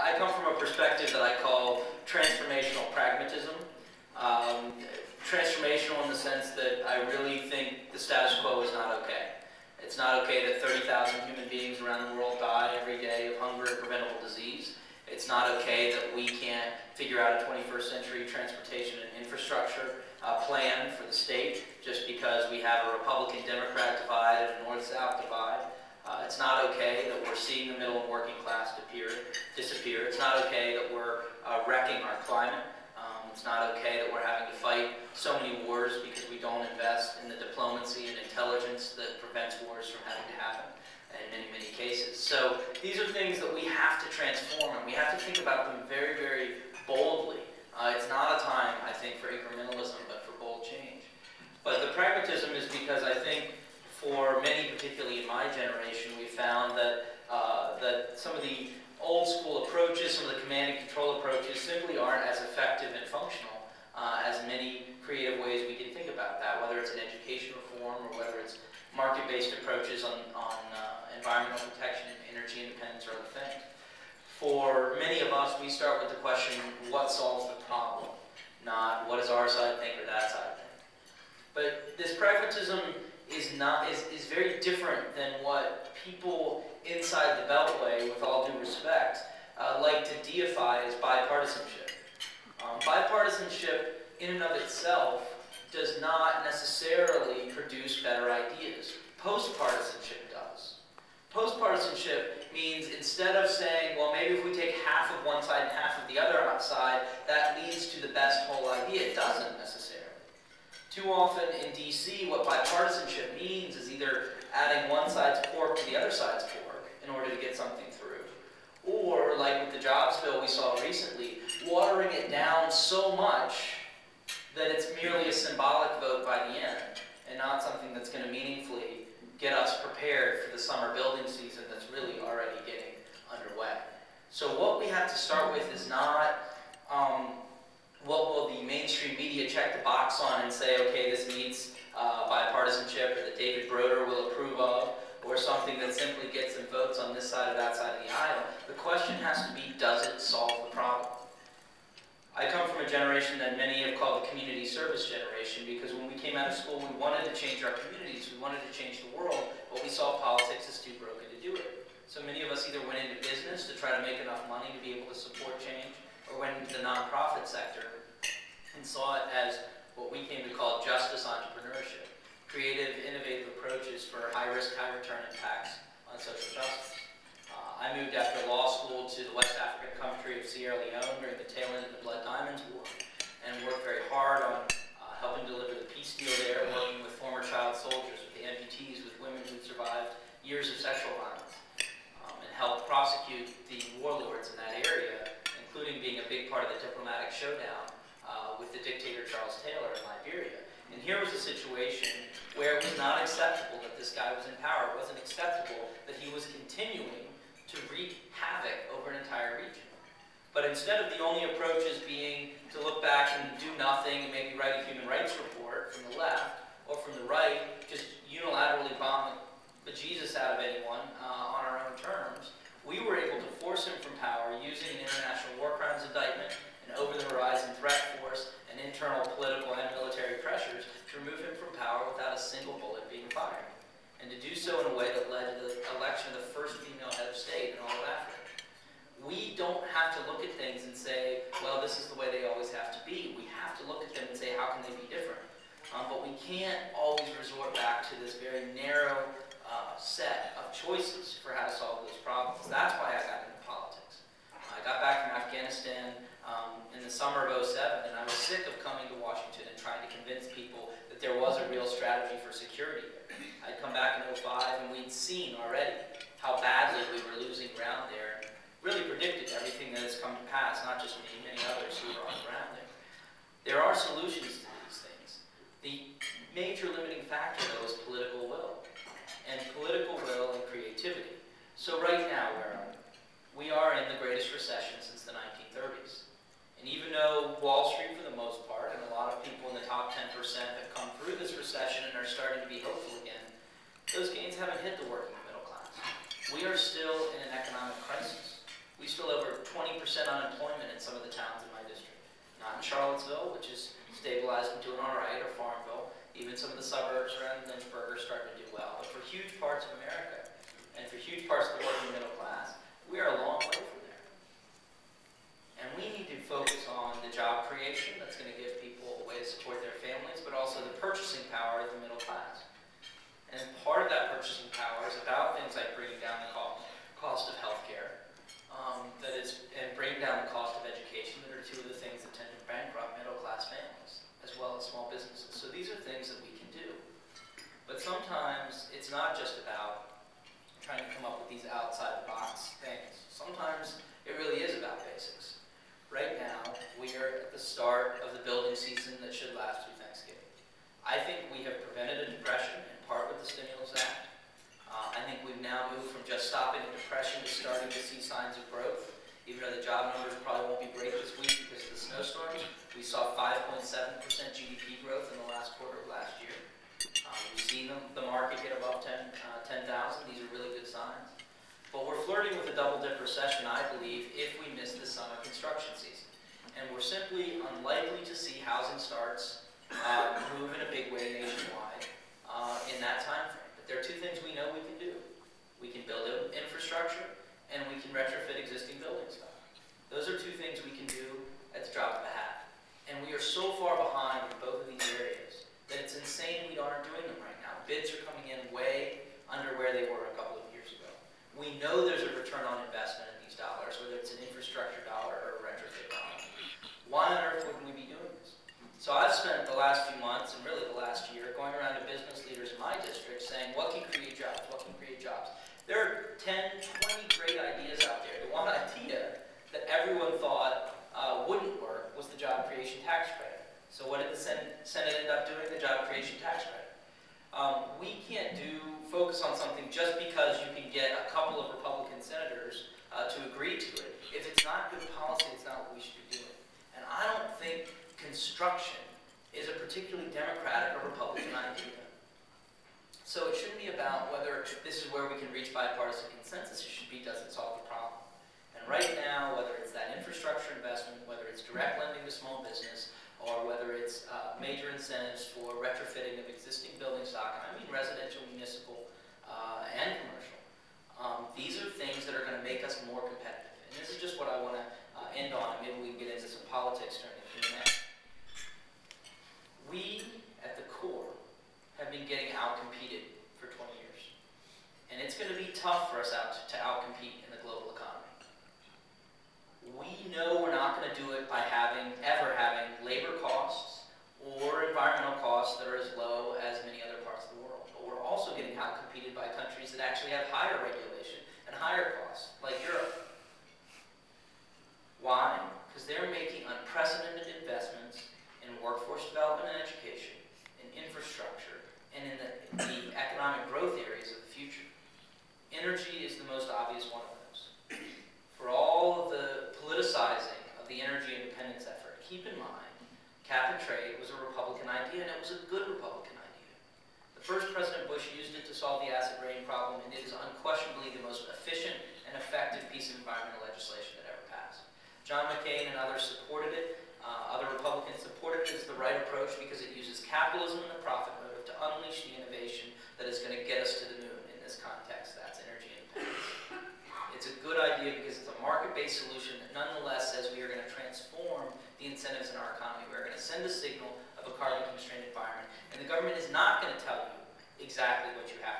I come from a perspective that I call transformational pragmatism. Transformational in the sense that I really think the status quo is not okay. It's not okay that 30,000 human beings around the world die every day of hunger and preventable disease. It's not okay that we can't figure out a 21st century transportation and infrastructure plan for the state just because we have a Republican-Democrat divide and a North-South divide. It's not okay that we're seeing the middle and working class disappear. It's not okay that we're wrecking our climate. It's not okay that we're having to fight so many wars because we don't invest in the diplomacy and intelligence that prevents wars from having to happen in many, many cases. So these are things that we have to transform, and we have to think about them very, very boldly. It's not a time, I think, for incrementalism, but for bold change. But the pragmatism is because I think for many, particularly in my generation, we found that that some of the old school approaches, some of the command and control approaches simply aren't as effective and functional as many creative ways we can think about that, whether it's an education reform or whether it's market-based approaches on environmental protection and energy independence or other things. For many of us, we start with the question, what solves the problem? Not what does our side think or that side think. But this pragmatism is very different than what people inside the Beltway, with all due respect, like to deify as bipartisanship. Bipartisanship in and of itself does not necessarily produce better ideas. Postpartisanship does. Postpartisanship means instead of saying, well, maybe if we take half of one side and half of the other side, that leads to the best whole idea. It doesn't necessarily. Too often in DC, what bipartisanship means is either adding one side's pork to the other side's pork in order to get something through, or, like with the jobs bill we saw recently, watering it down so much that it's merely a symbolic vote by the end, and not something that's going to meaningfully get us prepared for the summer building season that's really already getting underway. So what we have to start with is not what will the mainstream media check the box on and say, okay, this meets bipartisanship, or that David Broder will approve of, or something that simply gets some votes on this side or that side of the aisle. The question has to be, does it solve the problem? I come from a generation that many have called the community service generation, because when we came out of school, we wanted to change our communities, we wanted to change the world, but we saw politics as too broken to do it. So many of us either went into business to try to make enough money to be able to support change, or went into the nonprofit sector and saw it as what we came to call justice entrepreneurship. Creative, innovative approaches for high-risk, high-return impacts on social justice. I moved after law school to the West African country of Sierra Leone during the tail end of the Blood Diamonds War, and worked very hard on helping deliver the peace deal there, working with former child soldiers, with the amputees, with women who survived years of sexual violence, and helped prosecute the warlords in that area, including being a big part of the diplomatic showdown with the dictator Charles Taylor in Liberia. And here was a situation where it was not acceptable that this guy was in power. It wasn't acceptable that he was continuing to wreak havoc over an entire region. But instead of the only approaches being to look back and do nothing and maybe write a human rights report from the left, or from the right, just unilaterally bomb the bejesus out of anyone on our own terms, we were able to force him from power using an international war crimes indictment, an over-the-horizon threat force, and internal political and military pressures to remove him from power without a single bullet being fired. And to do so in a way that led to the election of the first female head of state in all of Africa. We don't have to look at things and say, well, this is the way they always have to be. We have to look at them and say, how can they be different? But we can't always resort back to this very narrow set of choices for how to solve those problems. That's why I got into politics. I got back from Afghanistan in the summer of '07, and I was sick of coming to Washington and trying to convince people that there was a real strategy for security there. I'd come back in '05, and we'd seen already how badly we were losing ground there, and really predicted everything that has come to pass, not just me, many others who were on the ground there. There are solutions to these things. The major limiting factor, though, is political will. And political will and creativity. So right now, where are we? We are in the greatest recession since the 1930s. And even though Wall Street, for the most part, and a lot of people in the top 10% have come through this recession and are starting to be hopeful again, those gains haven't hit the working middle class. We are still in an economic crisis. We still have over 20 unemployment in some of the towns in my district. Not in Charlottesville, which is stabilized and doing all right, or Farmville. Even some of the suburbs around Lynchburg are starting to do well. But for huge parts of America, and for huge parts of the working middle class, we are a long way from there. And we need to focus on the job creation that's going to give people a way to support their families, but also the purchasing power of the middle class. And part of that purchasing power is about things like bringing down the cost of healthcare, and bringing down the cost of education, that are two of the things that tend to bankrupt middle-class families, as well as small businesses. So these are things that we can do. But sometimes it's not just about trying to come up with these outside-the-box things. Sometimes it really is about basics. Right now, we are at the start of the building season that should last through Thanksgiving. I think we have prevented a depression, in part with the Stimulus Act. I think we've now moved from just stopping the depression to starting to see signs of growth. Even though the job numbers probably won't be great this week because of the snowstorms, we saw 5.7% GDP growth in the last quarter of last year. We've seen the market get above 10,000. These are really good signs. But we're flirting with a double-dip recession, I believe, if we miss the summer construction season. And we're simply unlikely to see housing starts move in a big way nationwide in that time frame. But there are two things we know we can do. We can build infrastructure, and we can retrofit existing building stock. Those are two things we can do at the drop of a hat. And we are so far behind in both of these areas that it's insane we aren't doing them right now. Bids are coming in way under where they were a couple of years ago. We know there's a return on investment in these dollars, whether it's an infrastructure dollar or a retrofit dollar. Why on earth wouldn't we be doing this? So I've spent the last few months, and really the last year, going around to business leaders in my district saying, what can create jobs? What can create jobs? There are 10, 20 great ideas out there. The one idea that everyone thought wouldn't work was the job creation tax credit. So what did the Senate end up doing? The job creation tax credit. We can't focus on something just because you can get a couple of Republican senators to agree to it. If it's not good policy, it's not what we should be doing. And I don't think construction is a particularly Democratic or Republican idea. So it shouldn't be about whether this is where we can reach bipartisan consensus. It should be, does it solve the problem? And right now, whether it's that infrastructure investment, whether it's direct lending to small business, or whether it's major incentives for retrofitting of existing building stock, and I mean residential, municipal, and commercial, these are things that are going to make us more competitive. And this is just what I want to end on, and maybe we can get into some politics during the Q&A. We, at the core, have been getting outcompeted for 20 years. And it's going to be tough for us to outcompete in the global economy. We know we're not going to do it by ever having labor costs or environmental costs that are as low as many other parts of the world. But we're also getting outcompeted by countries that actually have higher regulation and higher costs, like Europe. Why? Because they're making unprecedented investments in workforce development and education, in infrastructure, and in the economic growth areas of the future. Energy is the most obvious one of those. For all of the politicizing of the energy independence effort, keep in mind, cap and trade was a Republican idea, and it was a good Republican idea. The first President Bush used it to solve the acid rain problem, and it is unquestionably the most efficient and effective piece of environmental legislation that ever passed. John McCain and others supported it. Other Republicans supported it as the right approach because it uses capitalism and the profit motive to unleash the innovation that is going to get us to the moon in this context. That's energy independence. It's a good idea because it's a market-based solution that nonetheless says we are going to transform the incentives in our economy. We're going to send a signal of a carbon-constrained environment. And the government is not going to tell you exactly what you have